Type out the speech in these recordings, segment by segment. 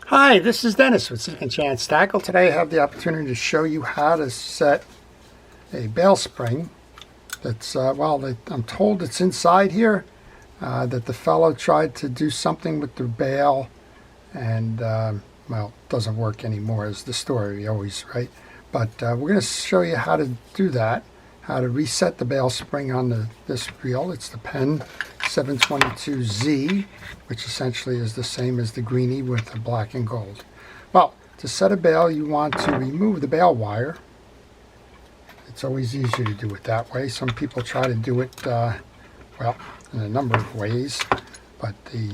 Hi, this is Dennis with Second Chance Tackle. Today I have the opportunity to show you how to set a bail spring that's, I'm told it's inside here, that the fellow tried to do something with the bail and, it doesn't work anymore is the story always, right? But we're going to show you how to do that, how to reset the bail spring on this reel. It's the Penn 722Z, which essentially is the same as the greenie with the black and gold. Well, to set a bail, you want to remove the bail wire. It's always easier to do it that way. Some people try to do it, in a number of ways, but the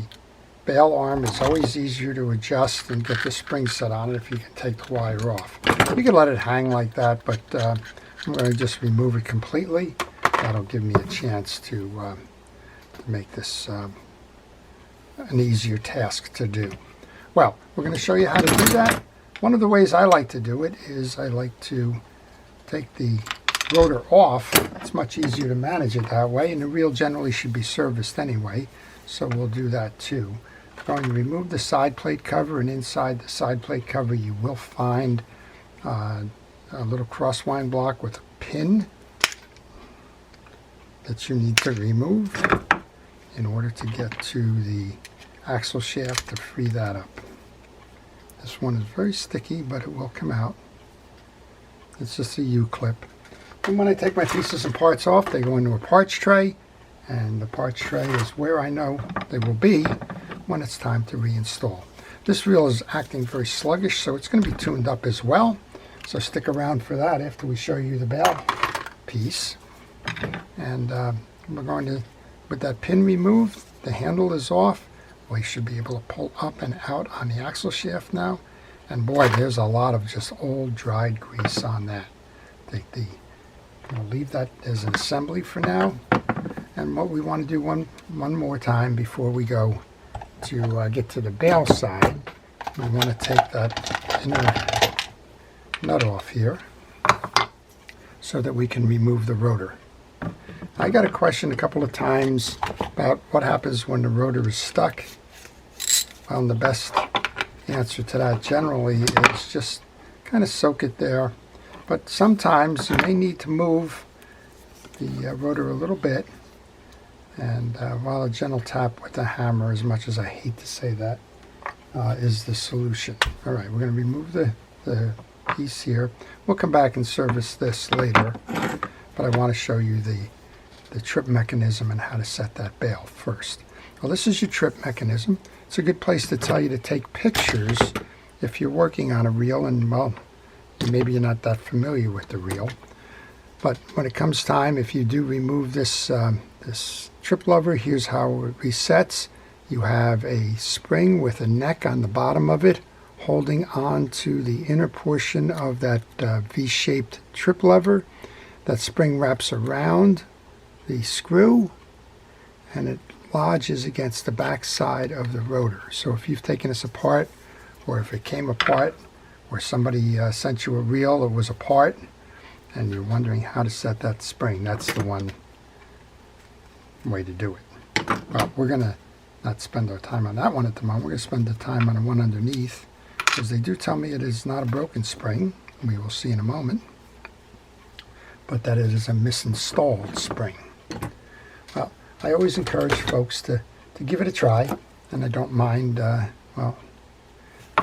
bail arm is always easier to adjust and get the spring set on it if you can take the wire off. You can let it hang like that, but I'm going to just remove it completely. That'll give me a chance to make this an easier task to do. Well, we're going to show you how to do that. One of the ways I like to do it is I like to take the rotor off. It's much easier to manage it that way, and the reel generally should be serviced anyway, so we'll do that too. I'm going to remove the side plate cover, and inside the side plate cover you will find a little crosswind block with a pin that you need to remove in order to get to the axle shaft to free that up. This one is very sticky, but it will come out. It's just a U-clip. And when I take my pieces and parts off, they go into a parts tray, and the parts tray is where I know they will be when it's time to reinstall. This reel is acting very sluggish, so it's going to be tuned up as well. So stick around for that after we show you the bail piece. And we're going to, with that pin removed, the handle is off. We should be able to pull up and out on the axle shaft now. And boy, there's a lot of just old dried grease on that. We'll leave that as an assembly for now. And what we want to do one more time before we go to get to the bail side, we want to take that inner nut off here so that we can remove the rotor. I got a question a couple of times about what happens when the rotor is stuck. Well, the best answer to that generally is just kind of soak it there. But sometimes you may need to move the rotor a little bit, and while a gentle tap with a hammer, as much as I hate to say that, is the solution. All right, we're going to remove the piece here. We'll come back and service this later, but I want to show you the trip mechanism and how to set that bail first. Well, this is your trip mechanism. It's a good place to tell you to take pictures if you're working on a reel, and well, maybe you're not that familiar with the reel. But when it comes time, if you do remove this trip lever, here's how it resets. You have a spring with a neck on the bottom of it holding on to the inner portion of that V-shaped trip lever. That spring wraps around the screw and it lodges against the back side of the rotor. So if you've taken this apart, or if it came apart, or somebody sent you a reel that was apart and you're wondering how to set that spring, that's the one way to do it. Well, we're going to not spend our time on that one at the moment. We're going to spend the time on the one underneath, because they do tell me it is not a broken spring. We will see in a moment. But that it is a misinstalled spring. Well, I always encourage folks to give it a try, and I don't mind,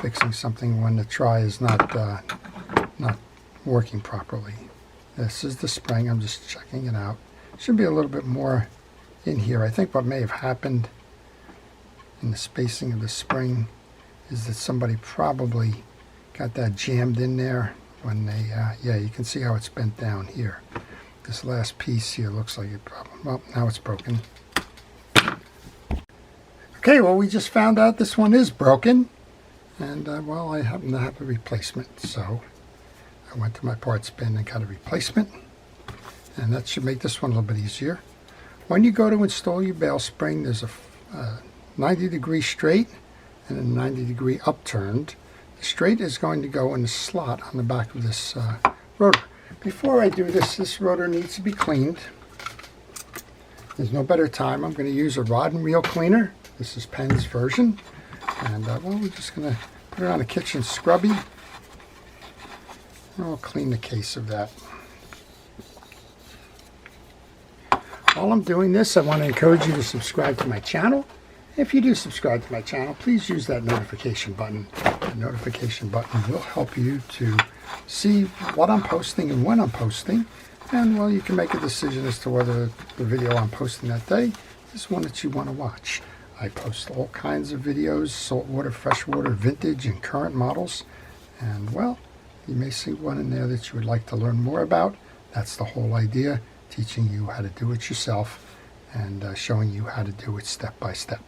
fixing something when the try is not working properly. This is the spring. I'm just checking it out. Should be a little bit more in here. I think what may have happened in the spacing of the spring is that somebody probably got that jammed in there when they, you can see how it's bent down here. This last piece here looks like it probably, well, now it's broken. Okay, well, we just found out this one is broken, and I happen to have a replacement, so I went to my parts bin and got a replacement, and that should make this one a little bit easier. When you go to install your bail spring, there's a 90-degree straight and a 90-degree upturned. The straight is going to go in the slot on the back of this rotor. Before I do this, this rotor needs to be cleaned. There's no better time. I'm going to use a rod and reel cleaner. This is Penn's version. And we're just going to Put it on a kitchen scrubby, and we'll clean the case of that. While I'm doing this, I want to encourage you to subscribe to my channel. If you do subscribe to my channel, please use that notification button. The notification button will help you to see what I'm posting and when I'm posting. And, well, you can make a decision as to whether the video I'm posting that day is one that you want to watch. I post all kinds of videos, saltwater, freshwater, vintage, and current models. And, well, you may see one in there that you would like to learn more about. That's the whole idea, teaching you how to do it yourself and showing you how to do it step by step.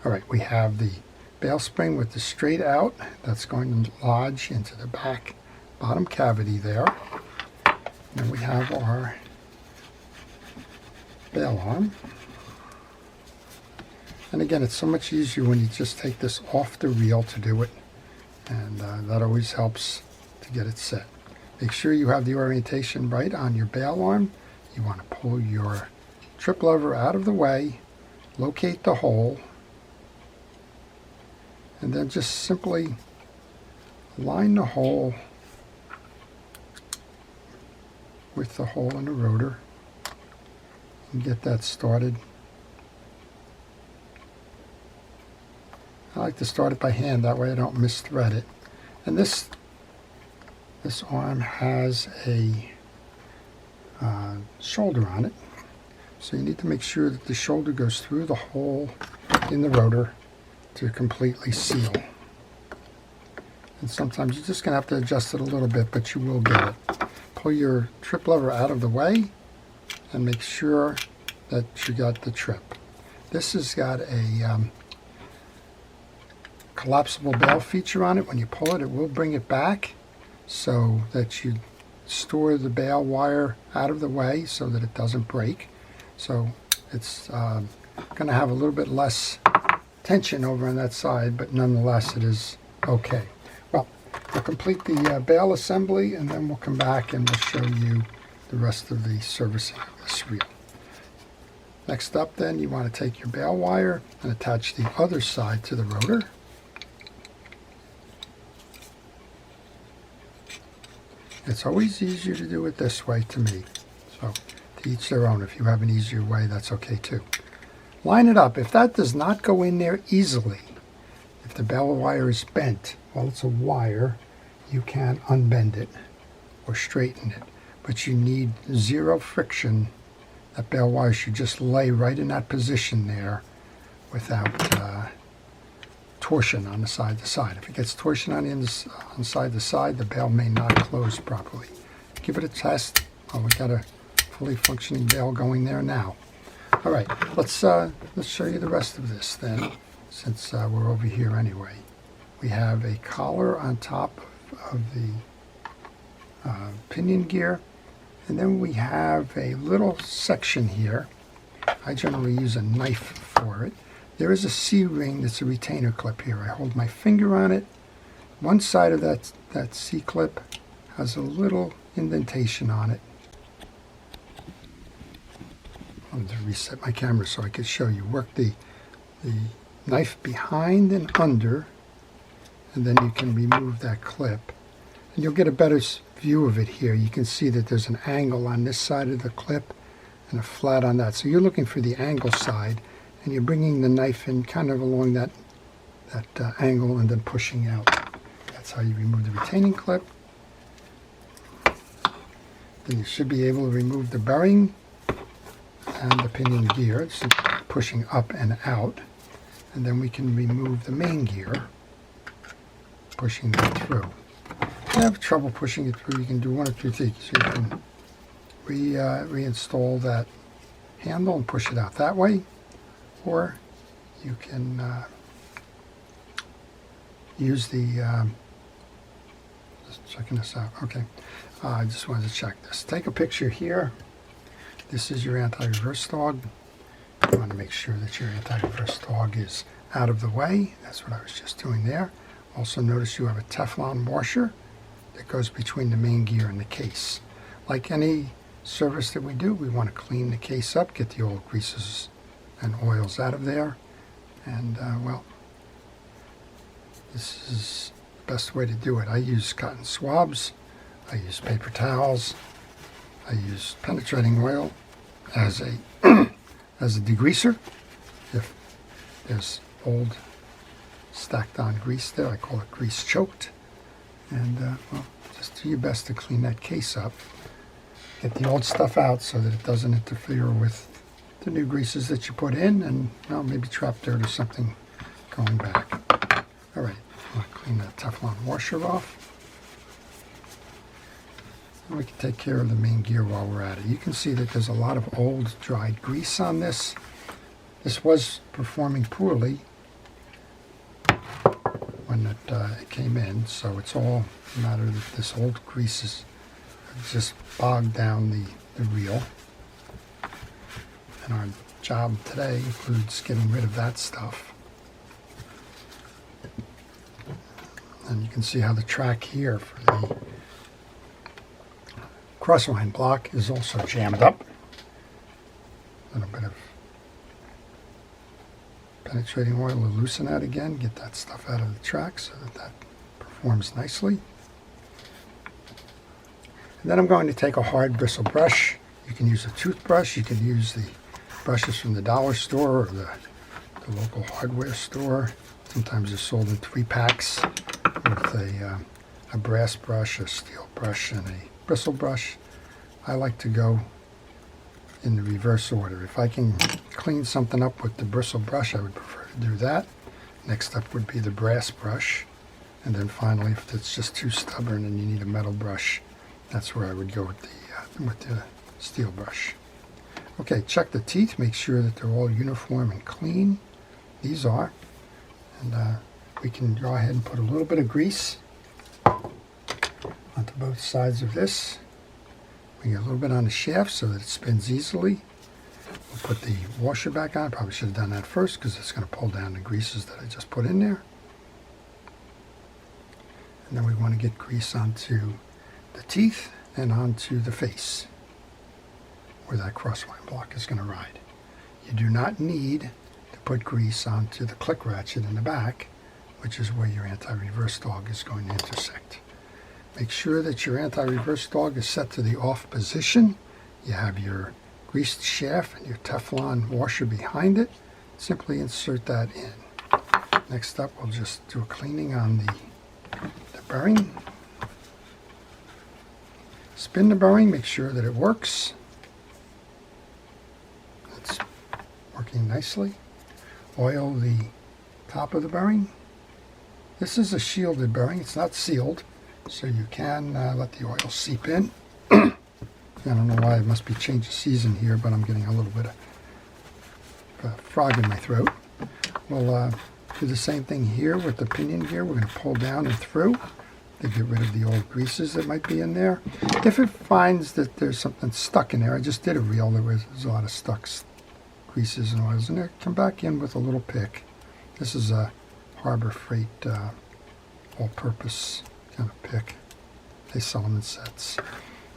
All right, we have the bail spring with the straight out. That's going to lodge into the back bottom cavity there. Then we have our bail arm. And again, it's so much easier when you just take this off the reel to do it. And that always helps to get it set. Make sure you have the orientation right on your bail arm. You want to pull your trip lever out of the way, locate the hole, and then just simply line the hole with the hole in the rotor and get that started. I like to start it by hand, that way I don't misthread it. And this arm has a shoulder on it, so you need to make sure that the shoulder goes through the hole in the rotor to completely seal. And sometimes you're just going to have to adjust it a little bit, but you will get it. Pull your trip lever out of the way and make sure that you got the trip. This has got a collapsible bail feature on it. When you pull it, it will bring it back so that you store the bail wire out of the way so that it doesn't break. So it's going to have a little bit less tension over on that side, but nonetheless it is okay. Well, we'll complete the bail assembly and then we'll come back and we'll show you the rest of the servicing of this reel. Next up then, you want to take your bail wire and attach the other side to the rotor. It's always easier to do it this way to me. So to each their own. If you have an easier way, that's okay too. Line it up. If that does not go in there easily, if the bail wire is bent, well, it's a wire, you can unbend it or straighten it. But you need zero friction. That bail wire should just lay right in that position there without torsion on the side to side. If it gets torsion on side to side, the bail may not close properly. Give it a test. Oh, we got a fully functioning bail going there now. All right, let's show you the rest of this then, since we're over here anyway. We have a collar on top of the pinion gear, and then we have a little section here. I generally use a knife for it. There is a C-ring that's a retainer clip here. I hold my finger on it. One side of that C-clip has a little indentation on it. I'm going to reset my camera so I can show you. Work the knife behind and under, and then you can remove that clip. And you'll get a better view of it here. You can see that there's an angle on this side of the clip and a flat on that. So you're looking for the angle side, and you're bringing the knife in kind of along that angle and then pushing out. That's how you remove the retaining clip. Then you should be able to remove the bearing and the pinion gear. It's pushing up and out. And then we can remove the main gear, pushing that through. If you have trouble pushing it through, you can do one of two things. You can reinstall that handle and push it out that way, or you can use the, just checking this out, okay. I just wanted to check this. Take a picture here. This is your anti-reverse dog. You want to make sure that your anti-reverse dog is out of the way. That's what I was just doing there. Also notice you have a Teflon washer that goes between the main gear and the case. Like any service that we do, we want to clean the case up, get the old greases and oils out of there. And well, this is best way to do it. I use cotton swabs, I use paper towels, I use penetrating oil as a as a degreaser. If there's old stacked on grease there, I call it grease choked. And well, just do your best to clean that case up. Get the old stuff out so that it doesn't interfere with the new greases that you put in, and well, maybe trap dirt or something going back. All right, I'm going to clean that Teflon washer off. And we can take care of the main gear while we're at it. You can see that there's a lot of old dried grease on this. This was performing poorly when it came in, so it's all a matter that this old grease is just bogged down the reel. And our job today includes getting rid of that stuff. And you can see how the track here for the crossline block is also jammed up. A little bit of penetrating oil to loosen that again, get that stuff out of the track so that that performs nicely. And then I'm going to take a hard bristle brush. You can use a toothbrush, you can use the brushes from the dollar store or the local hardware store. Sometimes they're sold in 3-packs with a brass brush, a steel brush, and a bristle brush. I like to go in the reverse order. If I can clean something up with the bristle brush, I would prefer to do that. Next up would be the brass brush. And then finally, if it's just too stubborn and you need a metal brush, that's where I would go with the steel brush. Okay, check the teeth, make sure that they're all uniform and clean. These are. And we can go ahead and put a little bit of grease onto both sides of this. We get a little bit on the shaft so that it spins easily. We'll put the washer back on. Probably should have done that first because it's going to pull down the greases that I just put in there. And then we want to get grease onto the teeth and onto the face where that crossline block is going to ride. You do not need to put grease onto the click ratchet in the back, which is where your anti-reverse dog is going to intersect. Make sure that your anti-reverse dog is set to the off position. You have your greased shaft and your Teflon washer behind it. Simply insert that in. Next up, we'll just do a cleaning on the bearing. Spin the bearing, make sure that it works. It's working nicely. Oil the top of the bearing. This is a shielded bearing, it's not sealed, so you can let the oil seep in. I don't know why, it must be change of season here, but I'm getting a little bit of a frog in my throat. We'll do the same thing here with the pinion gear. We're going to pull down and through to get rid of the old greases that might be in there. If it finds that there's something stuck in there, I just did a reel, there's a lot of stuck greases and oils in there. Come back in with a little pick. This is a Harbor Freight all-purpose kind of pick. They sell them in sets.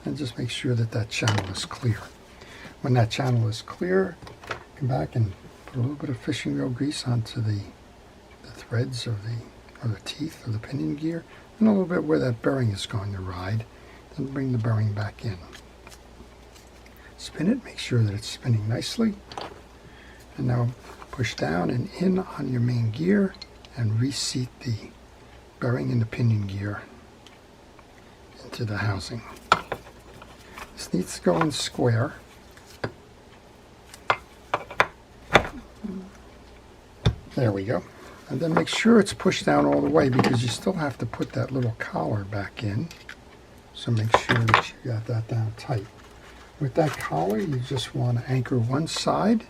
And just make sure that that channel is clear. When that channel is clear, come back and put a little bit of fishing reel grease onto the threads or the teeth of the pinion gear, and a little bit where that bearing is going to ride. Then bring the bearing back in. Spin it, make sure that it's spinning nicely. And now push down and in on your main gear and reseat the bearing in the pinion gear into the housing. This needs to go in square. There we go. And then make sure it's pushed down all the way because you still have to put that little collar back in. So make sure that you got that down tight. With that collar, you just want to anchor one side.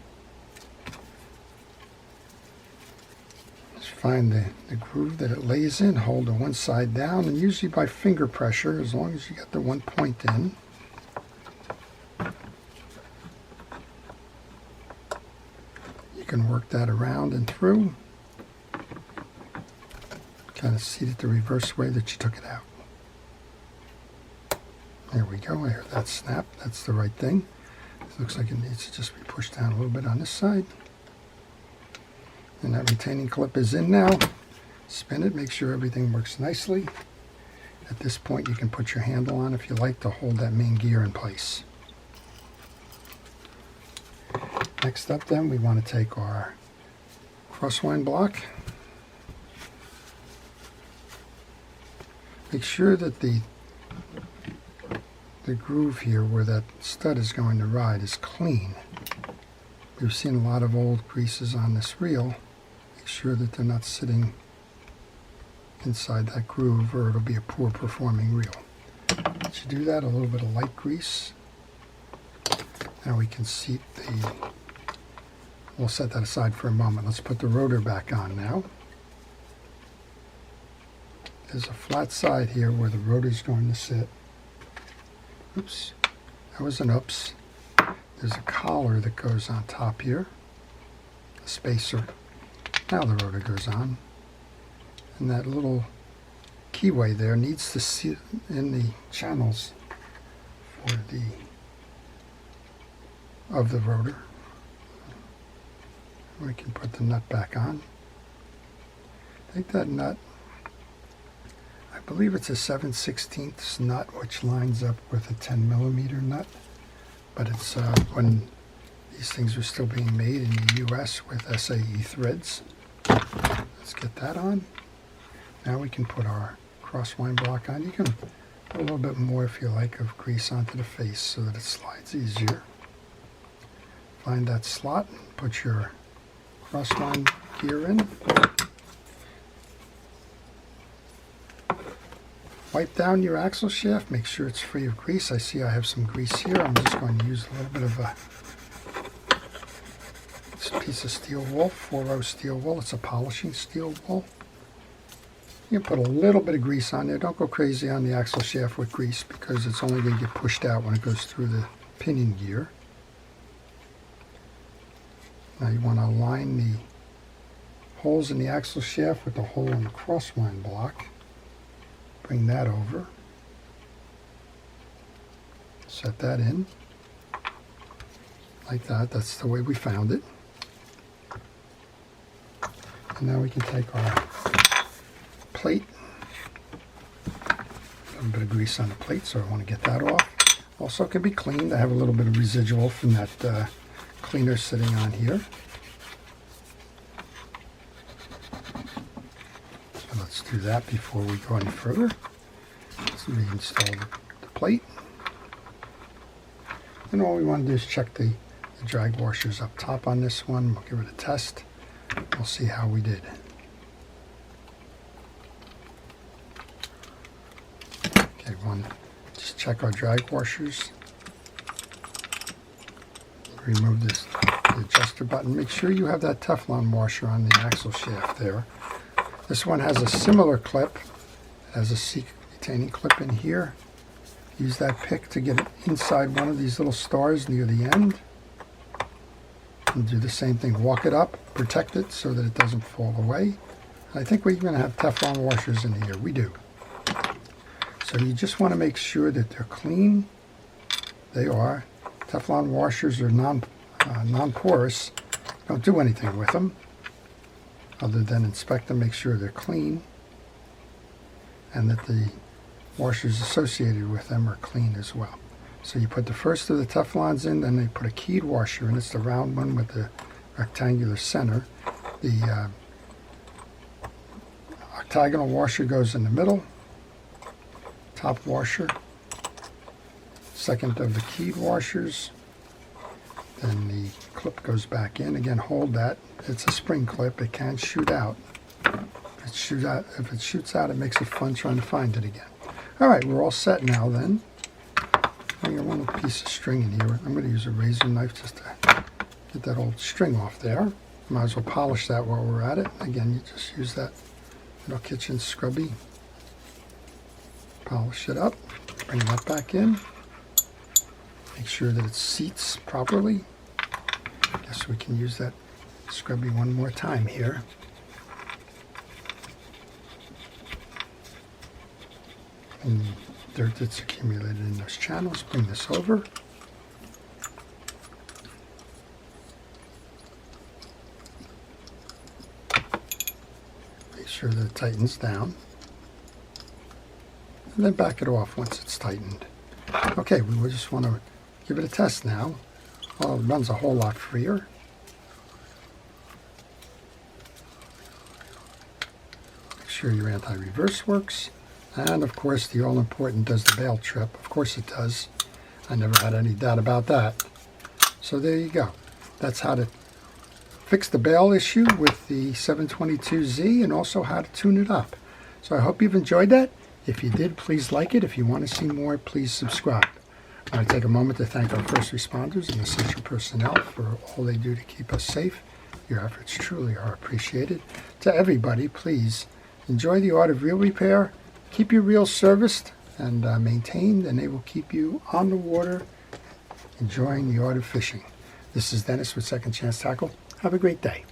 Just find the groove that it lays in, hold the one side down, and usually by finger pressure, as long as you got the one point in. You can work that around and through. Kind of seat it the reverse way that you took it out. There we go. I heard that snap. That's the right thing. It looks like it needs to just be pushed down a little bit on this side. And that retaining clip is in now. Spin it, make sure everything works nicely. At this point you can put your handle on if you like to hold that main gear in place. Next up then, we want to take our crosswind block. Make sure that the groove here where that stud is going to ride is clean. We've seen a lot of old greases on this reel. Make sure that they're not sitting inside that groove or it'll be a poor performing reel. Once you do that, a little bit of light grease. Now we can seat the, we'll set that aside for a moment. Let's put the rotor back on now. There's a flat side here where the rotor is going to sit. Oops, that was an oops. There's a collar that goes on top here, a spacer. Now the rotor goes on. And that little keyway there needs to sit in the channels for of the rotor. We can put the nut back on. Take that nut, I believe it's a 7/16 nut, which lines up with a 10mm nut, but it's when these things were still being made in the US with SAE threads. Let's get that on. Now we can put our crosswind block on. You can put a little bit more if you like of grease onto the face so that it slides easier. Find that slot, put your crosswind gear in. Wipe down your axle shaft, make sure it's free of grease. I see I have some grease here. I'm just going to use a little bit of a piece of steel wool, 4-0 steel wool. It's a polishing steel wool. You can put a little bit of grease on there. Don't go crazy on the axle shaft with grease because it's only going to get pushed out when it goes through the pinion gear. Now you want to align the holes in the axle shaft with the hole in the crosswind block. Bring that over. Set that in. Like that. That's the way we found it. And now we can take our plate. A little bit of grease on the plate, so I want to get that off. Also, it can be cleaned. I have a little bit of residual from that cleaner sitting on here. So let's do that before we go any further. Let's reinstall the plate. And all we want to do is check the drag washers up top on this one. We'll give it a test. We'll see how we did. Okay, just check our drag washers. Remove the adjuster button. Make sure you have that Teflon washer on the axle shaft there. This one has a similar clip. It has a seat retaining clip in here. Use that pick to get it inside one of these little stars near the end. And do the same thing. Walk it up, protect it so that it doesn't fall away. I think we're going to have Teflon washers in here. We do. So you just want to make sure that they're clean. They are. Teflon washers are non-porous. Don't do anything with them other than inspect them, make sure they're clean, and that the washers associated with them are clean as well. So you put the first of the Teflons in, then they put a keyed washer in. It's the round one with the rectangular center. The octagonal washer goes in the middle. Top washer. Second of the keyed washers. Then the clip goes back in. Again, hold that. It's a spring clip. It can shoot out. If it shoots out, it makes it fun trying to find it again. All right, we're all set now then. I got one little piece of string in here. I'm going to use a razor knife just to get that old string off there. Might as well polish that while we're at it. Again, you just use that little kitchen scrubby. Polish it up. Bring that back in. Make sure that it seats properly. Guess we can use that scrubby one more time here. And dirt that's accumulated in those channels, bring this over. Make sure that it tightens down. And then back it off once it's tightened. Okay, we will just want to give it a test now. Oh, it runs a whole lot freer. Make sure your anti-reverse works. And of course, the all-important, does the bail trip? Of course it does. I never had any doubt about that. So there you go. That's how to fix the bail issue with the 722Z, and also how to tune it up. So I hope you've enjoyed that. If you did, please like it. If you want to see more, please subscribe. I want to take a moment to thank our first responders and essential personnel for all they do to keep us safe. Your efforts truly are appreciated. To everybody, please enjoy the art of reel repair. Keep your reels serviced and maintained, and they will keep you on the water enjoying the art of fishing. This is Dennis with Second Chance Tackle. Have a great day.